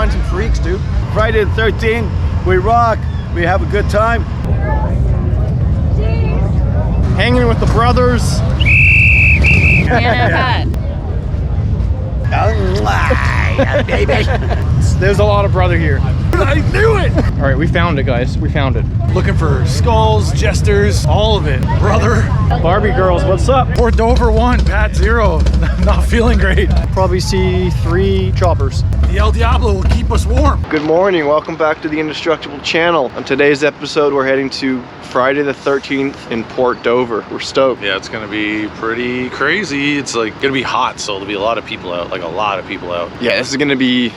find some freaks, dude. Friday the 13th, we rock, we have a good time. Hanging with the brothers. Yeah. Baby. There's a lot of brother here. I knew it! All right, we found it, guys. We found it. Looking for skulls, jesters, all of it. Brother. Barbie girls, what's up? Port Dover 1, Pat 0. Not feeling great. Probably see 3 choppers. The El Diablo will keep us warm. Good morning. Welcome back to the Indestructible channel. On today's episode, we're heading to Friday the 13th in Port Dover. We're stoked. Yeah, it's gonna be pretty crazy. It's like gonna be hot, so there'll be a lot of people out, like a lot of people out. Yeah, this is gonna be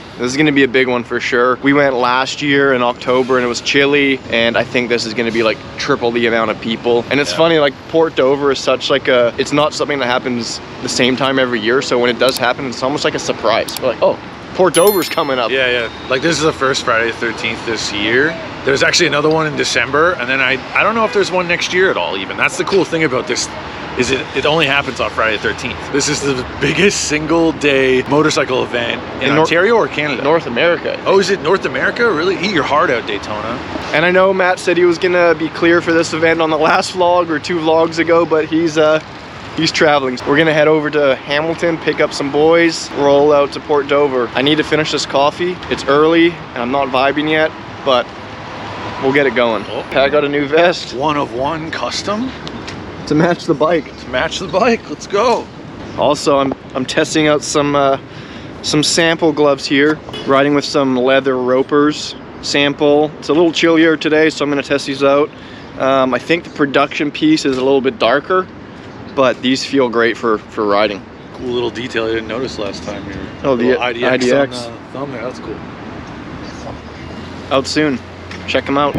a big one for sure. We went last year in October and it was chilly, and I think this is gonna be like triple the amount of people. And it's funny, like Port Dover is such like it's not something that happens the same time every year, so when it does happen, it's almost like a surprise. We're like, oh, Port Dover's coming up. Yeah. Like this is the first Friday the 13th this year. There's actually another one in December, and then I don't know if there's one next year at all even. That's the cool thing about this, is it only happens on Friday the 13th. This is the biggest single day motorcycle event in Ontario or Canada? North America. Oh, is it North America? Really? Eat your heart out, Daytona. And I know Matt said he was gonna be clear for this event on the last vlog or 2 vlogs ago, but he's traveling. We're gonna head over to Hamilton, pick up some boys, roll out to Port Dover. I need to finish this coffee. It's early and I'm not vibing yet, but we'll get it going. Oh. I got a new vest. 1 of 1 custom? To match the bike. To match the bike, let's go. Also, I'm testing out some sample gloves here, riding with some leather ropers sample. It's a little chillier today, so I'm gonna test these out. I think the production piece is a little bit darker, but these feel great for riding. Cool little detail I didn't notice last time here. Oh, the IDX. On the thumb there, that's cool. Out soon. Check them out.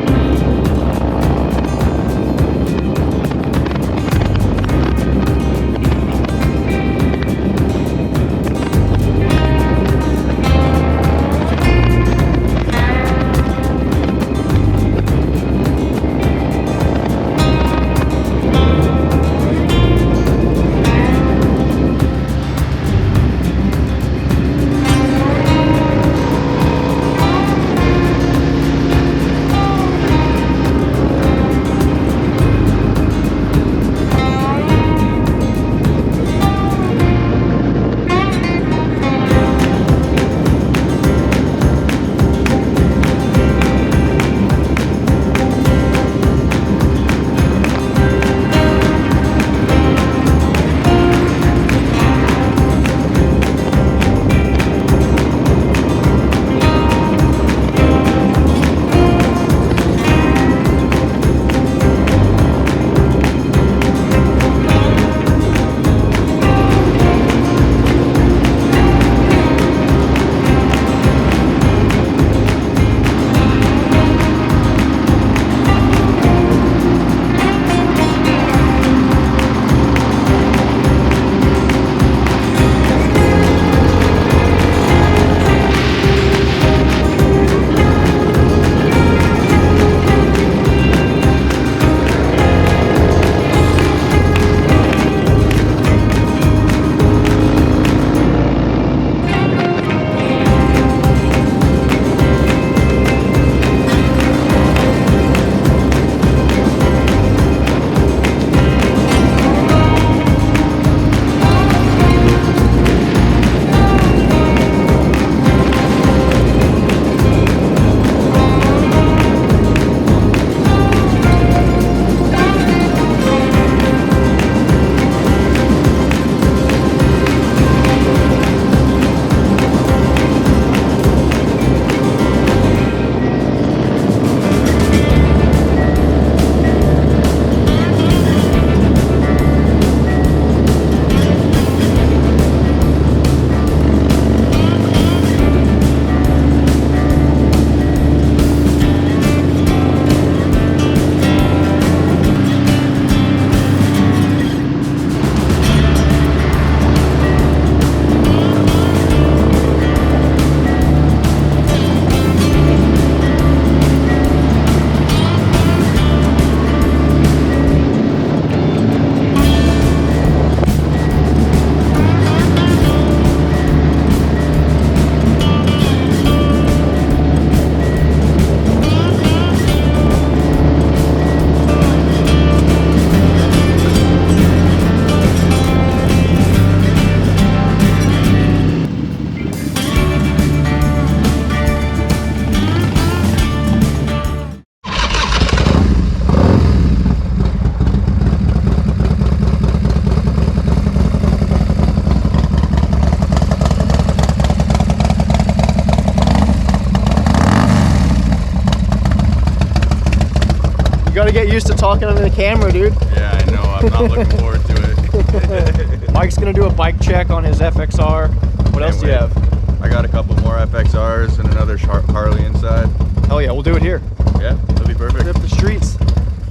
gotta get used to talking on the camera, dude. Yeah, I know. I'm not looking forward to it. Mike's gonna do a bike check on his FXR. What else do you have? I got a couple more FXRs and another Harley inside. Hell yeah, we'll do it here. Yeah, that'll be perfect. Rip the streets.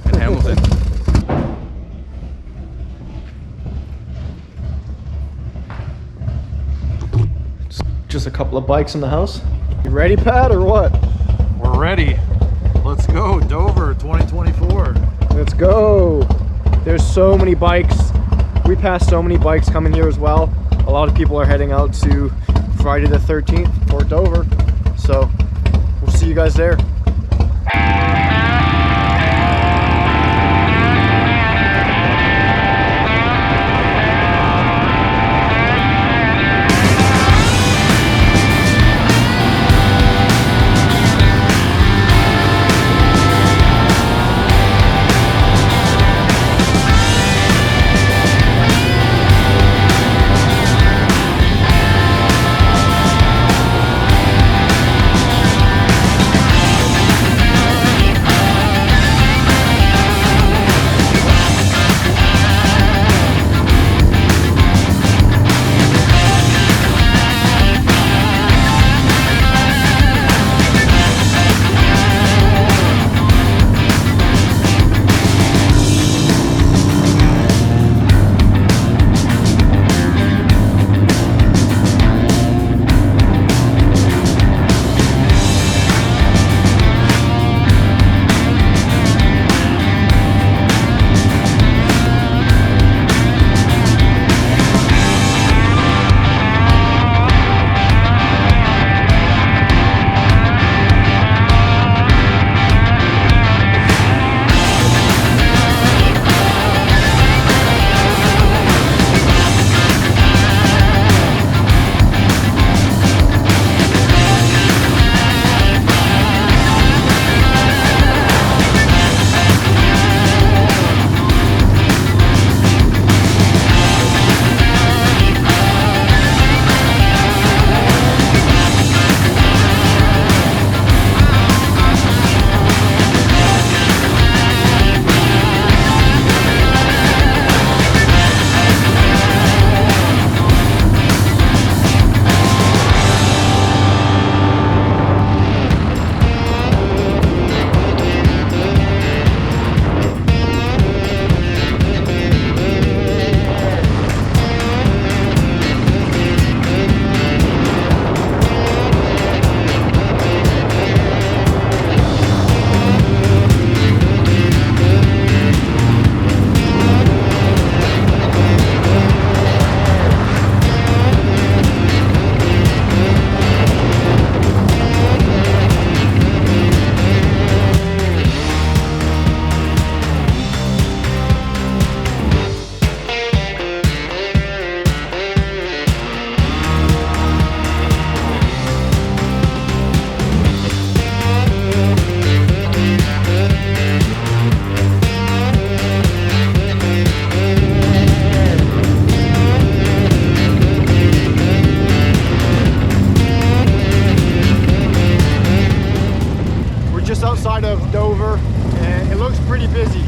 In Hamilton. Just a couple of bikes in the house. You ready, Pat, or what? We're ready. Let's go, Dover 2024. Let's go. There's so many bikes. We passed so many bikes coming here as well. A lot of people are heading out to Friday the 13th for Dover. So we'll see you guys there. Of Dover, and it looks pretty busy.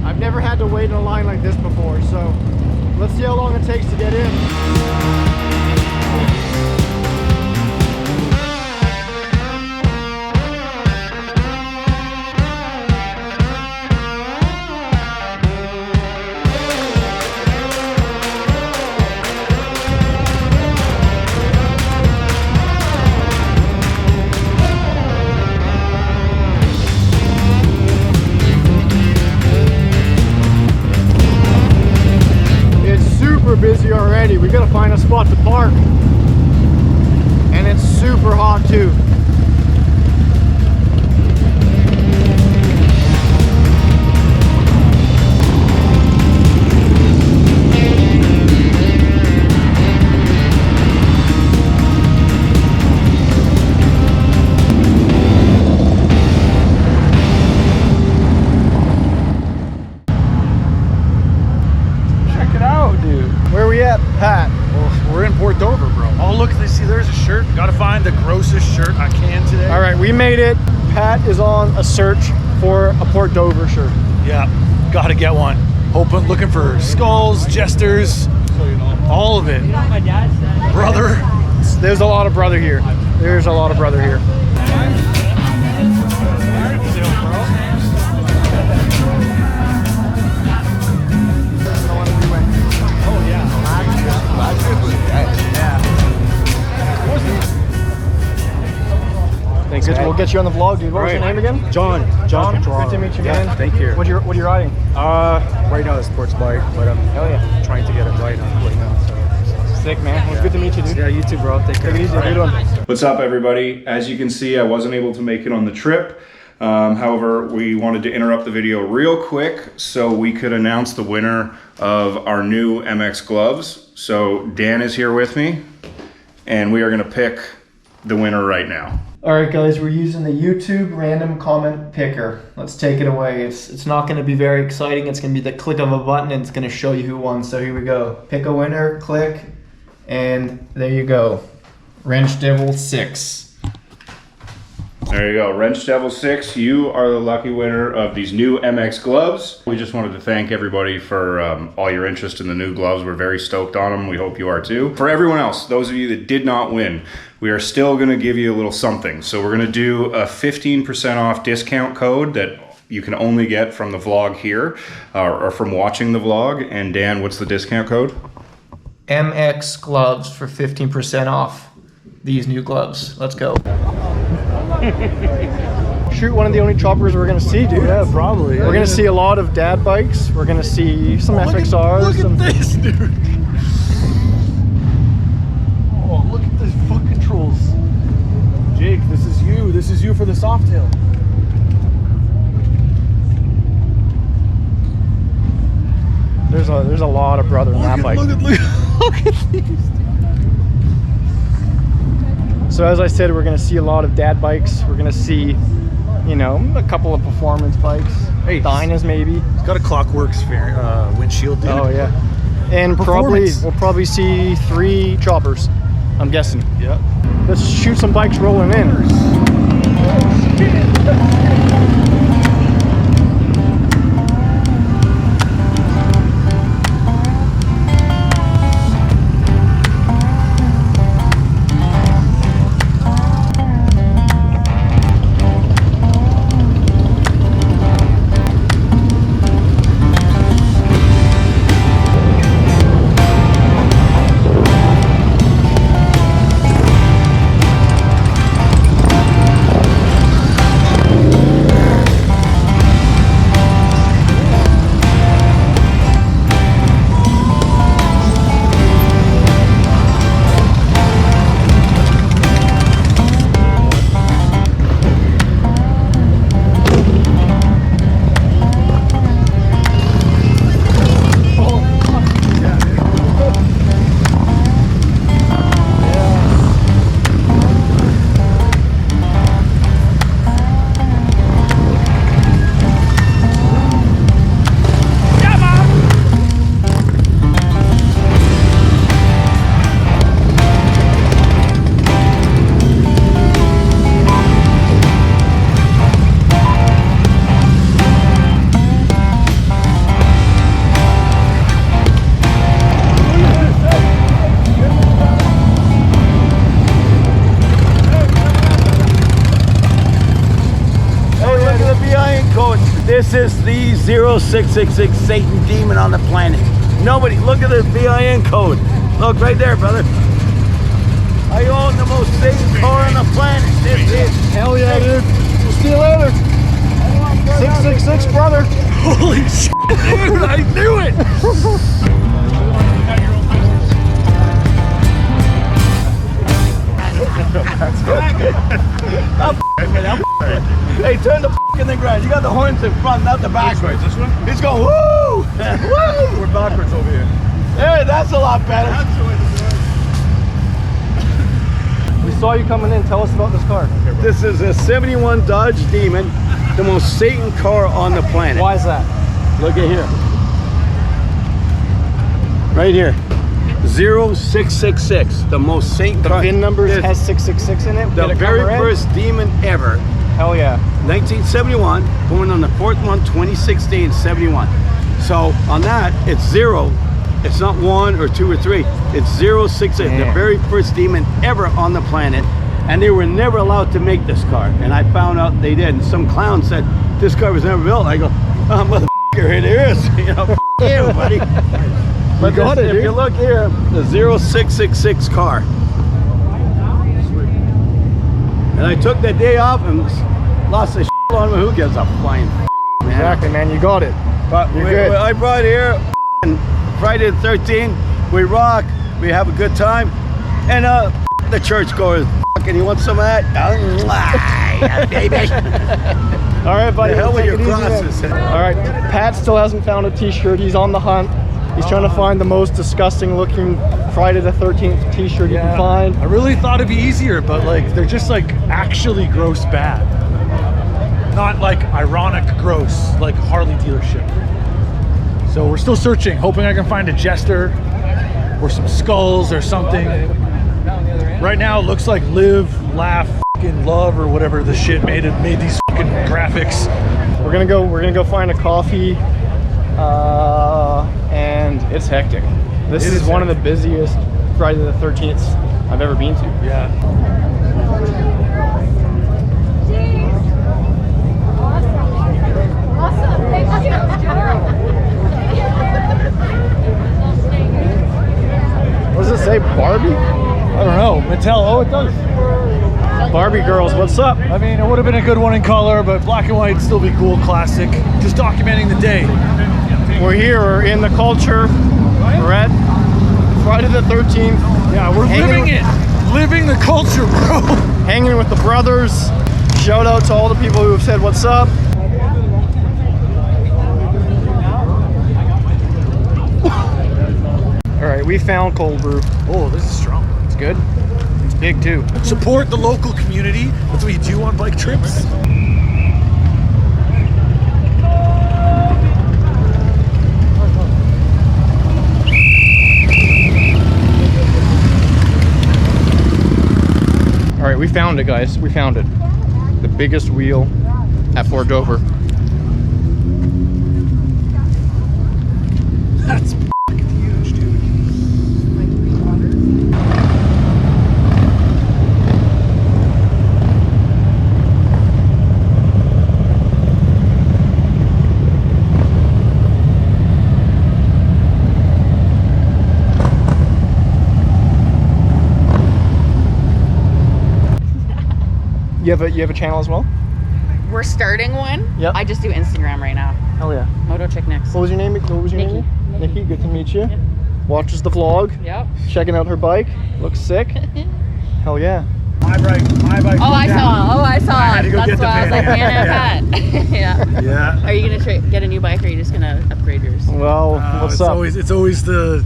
I've never had to wait in a line like this before, so let's see how long it takes to get in. Busy already. We gotta find a spot to park, and it's super hot too. Pat. Well, we're in Port Dover, bro. Oh, look, see, there's a shirt. Gotta find the grossest shirt I can today. All right, we made it. Pat is on a search for a Port Dover shirt. Yeah, gotta get one. Looking for skulls, jesters, all of it. Brother. There's a lot of brother here. There's a lot of brother here. Thanks, we'll get you on the vlog, dude. What was your name again? John. Good to meet you, man. Yeah, thank you. What are you riding? Right now it's sports bike, but I'm trying to get it right now. So. Sick, man. Well, good to meet you, dude. Yeah, you too, bro. Take care. Take it easy. Good one. What's up, everybody? As you can see, I wasn't able to make it on the trip. However, we wanted to interrupt the video real quick so we could announce the winner of our new MX gloves. So Dan is here with me, and we are going to pick the winner right now. All right, guys, we're using the YouTube random comment picker. Let's take it away. It's not going to be very exciting. It's going to be the click of a button, and it's going to show you who won. So here we go. Pick a winner, click, and there you go. Wrench Devil 6. There you go, Wrench Devil 6. You are the lucky winner of these new MX gloves. We just wanted to thank everybody for all your interest in the new gloves. We're very stoked on them. We hope you are too. For everyone else, those of you that did not win, we are still going to give you a little something. So we're going to do a 15% off discount code that you can only get from the vlog here or from watching the vlog. And Dan, what's the discount code? MX gloves for 15% off these new gloves. Let's go. Shoot, one of the only choppers we're gonna see, dude. Yeah, probably. We're gonna see a lot of dad bikes. We're gonna see some FXRs. Look at this, dude. Oh, look at this fuck controls. Jake, this is you. This is you for the Softail. There's a lot of brother in that bike. Look at these. So as I said, we're gonna see a lot of dad bikes. We're gonna see, you know, a couple of performance bikes. Hey, Dynas maybe. It's got a Clockworks windshield, dude. Oh yeah. And we'll probably see 3 choppers, I'm guessing. Yeah. Let's shoot some bikes rolling in. This is the 0666 Satan demon on the planet. Nobody, look at the VIN code. Look right there, brother. I own the most Satan car on the planet. This is. Hell yeah, dude. We'll see you later. 666, brother. Holy shit, dude, I knew it. Hey, turn the in the ground. You got the horns in front, not the backwards. This one? He's going, woo! Woo! We're backwards over here. Hey, that's a lot better. We saw you coming in. Tell us about this car. This is a 71 Dodge Demon, the most Satan car on the planet. Why is that? Look at here. Right here. 0666, the most Satan The car. VIN number Yes. has 666 in it. The Did it very come red? first demon ever Hell yeah. 1971, born on the 4th month, 2016, 71. So on that, it's 0. It's not 1 or 2 or 3. It's 066, the very first demon ever on the planet. And they were never allowed to make this car. And I found out they did. And some clown said, this car was never built. I go, oh, motherfucker, it is. You know, you, buddy. But if you look here, the 0666 car. And I took that day off and lost the shit on me. Who gives a flying man? Exactly, man. You got it. But I brought here Friday the 13th. We rock. We have a good time. And the churchgoers. And you want some of that? Yeah, baby. All right, buddy. The hell with your Take it easy, crosses. man. All right. Pat still hasn't found a t-shirt. He's on the hunt. He's trying to find the most disgusting looking Friday the 13th t-shirt he can find. I really thought it'd be easier, but like they're just like actually gross bad. Not like ironic gross, like Harley dealership. So we're still searching, hoping I can find a jester or some skulls or something. Right now it looks like live, laugh, fucking love or whatever the shit made these fucking graphics. We're gonna go find a coffee. And it's hectic. This is one of the busiest Friday the 13th I've ever been to. Yeah. What does it say, Barbie? I don't know. Mattel, oh it does. Barbie girls, what's up? I mean, it would have been a good one in color, but black and white would still be cool, classic. Just documenting the day. We're here, we're in the culture. We're at Friday the 13th. Yeah, we're living it. Living the culture, bro. Hanging with the brothers. Shout out to all the people who have said what's up. All right, we found cold brew. Oh, this is strong. It's good. It's big too. Support the local community. That's what you do on bike trips. All right, we found it, guys. We found it. The biggest wheel at Fort Dover. That's fucking huge, dude. You have a channel as well? We're starting one. Yep. I just do Instagram right now. Hell yeah. Moto Chick Nicks. What was your name? Nikki. Nikki, good to meet you. Watches the vlog. Yep. Checking out her bike. Looks sick. Hell yeah. My bike. Oh, I saw. I had to go That's get the why I was like, van. man, yeah. Yeah. Are you gonna get a new bike, or are you just gonna upgrade yours? Well, what's up? It's always the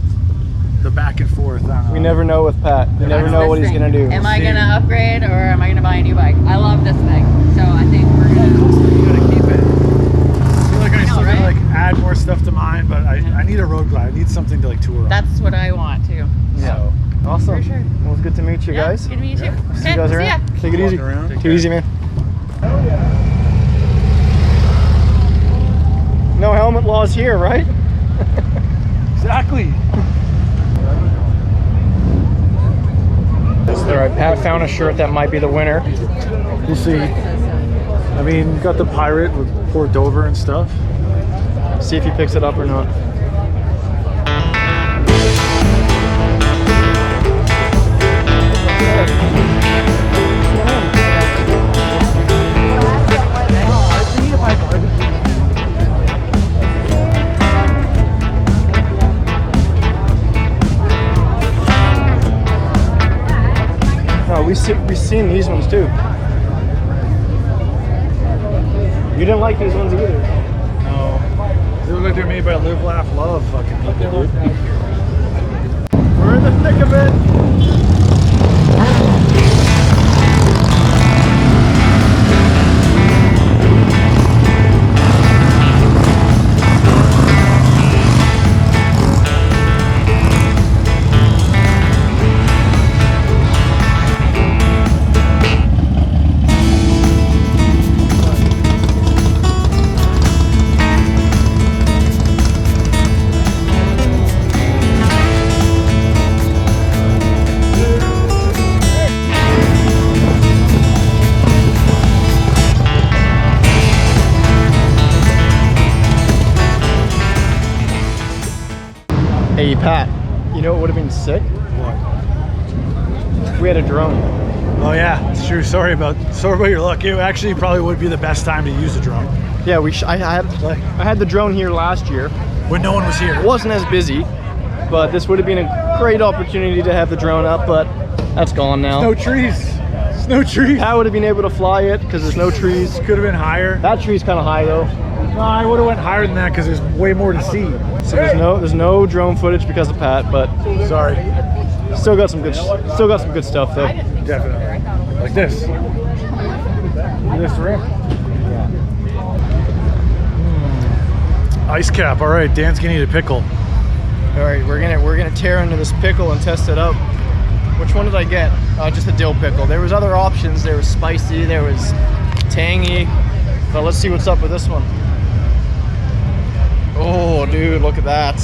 back and forth. We never know with Pat. We never know what he's gonna do. Am I gonna upgrade, or am I gonna buy a new bike? I love this thing, so I think we're gonna. You gotta keep it. I feel like I still right? gotta like add more stuff to mine, but I need a road glide. I need something to like tour on. That's what I want too. Yeah. Awesome. For sure. Well, it's good to meet you Yeah, guys. good to meet you too. See you guys around. Take it easy. around. Take it easy, man. No helmet laws here, right? Exactly. All right, Pat found a shirt that might be the winner. We'll see. I mean, got the pirate with Fort Dover and stuff. See if he picks it up or not. No, we've seen these ones too. You didn't like these ones either. No. They look like they're made by Live, Laugh, Love fucking people, dude. We're in the thick of it. Hey, Pat, you know what would have been sick? What? If we had a drone. Oh yeah, it's true. Sorry about your luck. It actually probably would be the best time to use a drone. Yeah, I had the drone here last year. When no one was here. It wasn't as busy, but this would have been a great opportunity to have the drone up, but that's gone now. No trees. There's no trees. Pat would have been able to fly it because there's no trees. Could have been higher. That tree's kind of high though. No, I would have went higher than that because there's way more to see. So there's no drone footage because of Pat, but Sorry. still got some good stuff though. Definitely. Like this. This rim. Ice cap. All right, Dan's gonna eat a pickle. All right, we're gonna tear into this pickle and test it out. Which one did I get? Just a dill pickle. There was other options. There was spicy, there was tangy, but let's see what's up with this one. Oh, dude, look at that.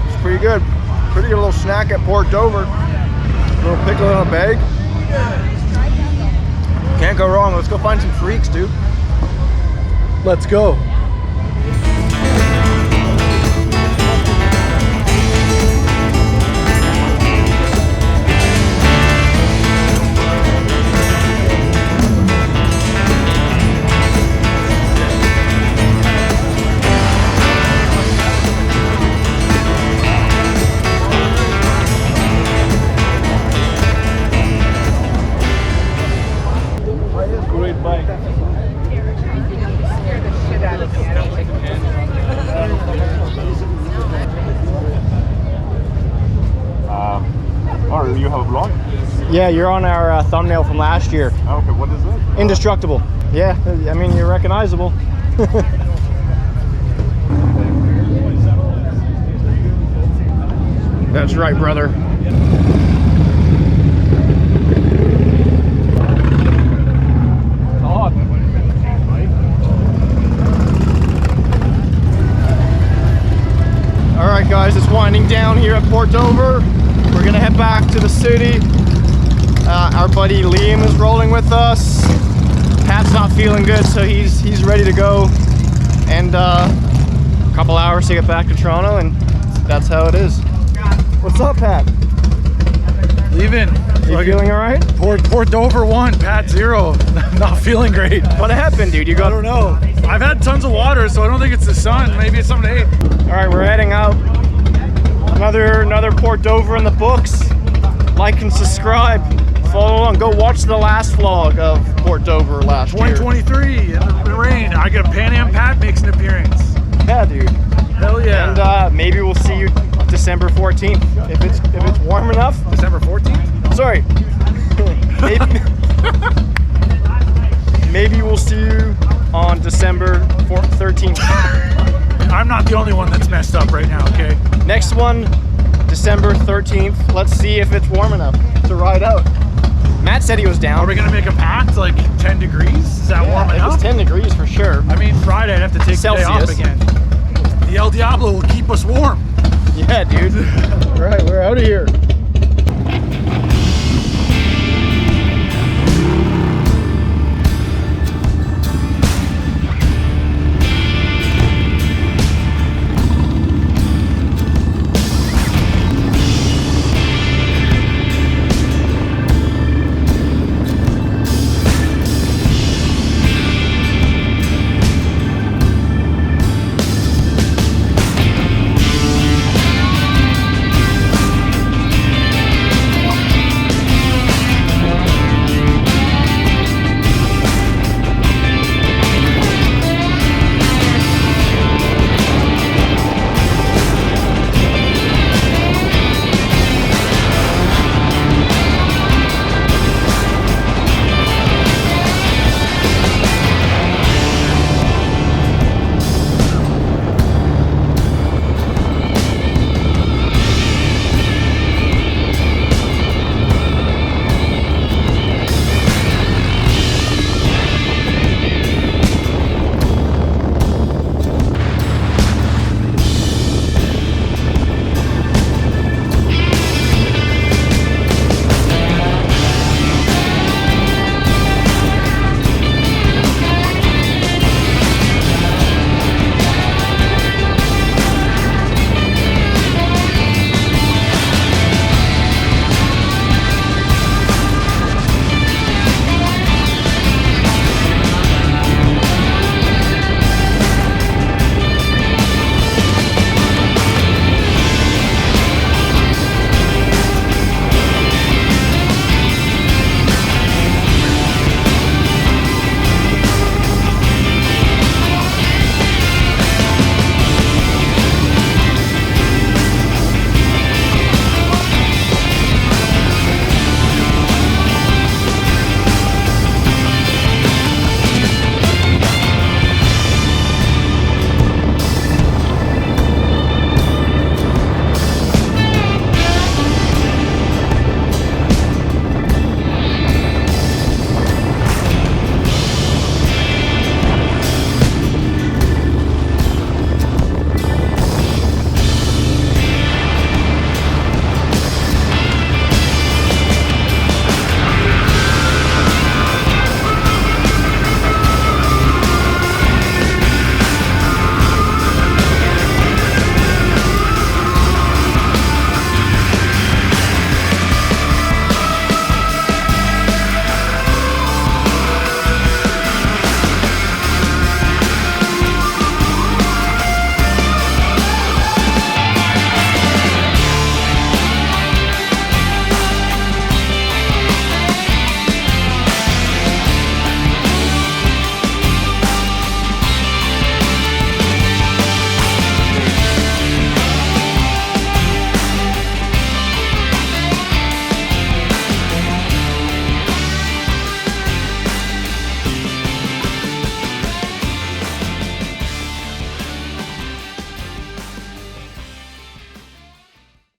It's pretty good. Pretty good little snack at Port Dover. Little pickle in a bag. Can't go wrong. Let's go find some freaks, dude. Let's go. Great bike. Or you have a vlog? Yeah, you're on our thumbnail from last year. Okay, what is it? Indestructible. Yeah, I mean, you're recognizable. That's right, brother. All right, guys, it's winding down here at Port Dover. We're gonna head back to the city. Our buddy Liam is rolling with us. Pat's not feeling good, so he's ready to go. And a couple hours to get back to Toronto, and that's how it is. What's up, Pat? Leaving. You feeling all right? Port Dover 1, Pat 0. Not feeling great. What happened, dude? You I got? don't know. I've had tons of water, so I don't think it's the sun. Maybe it's something to eat. All right, we're heading out. Another Port Dover in the books. Like and subscribe. Follow along. Go watch the last vlog of Port Dover last year. 2023 in the rain. I get a Pan Am Pat makes an appearance. Yeah, dude. Hell yeah. And maybe we'll see you December 14th if it's warm enough. December 14th? Sorry. Maybe we'll see you on December 13th. I'm not the only one that's messed up right now, okay? Next one, December 13th. Let's see if it's warm enough to ride out. Matt said he was down. Are we gonna make a pact like 10 degrees? Is that warm If enough? it's 10 degrees for sure. I mean, Friday I'd have to take the day off Celsius. again. The El Diablo will keep us warm. Yeah, dude. All right, we're out of here.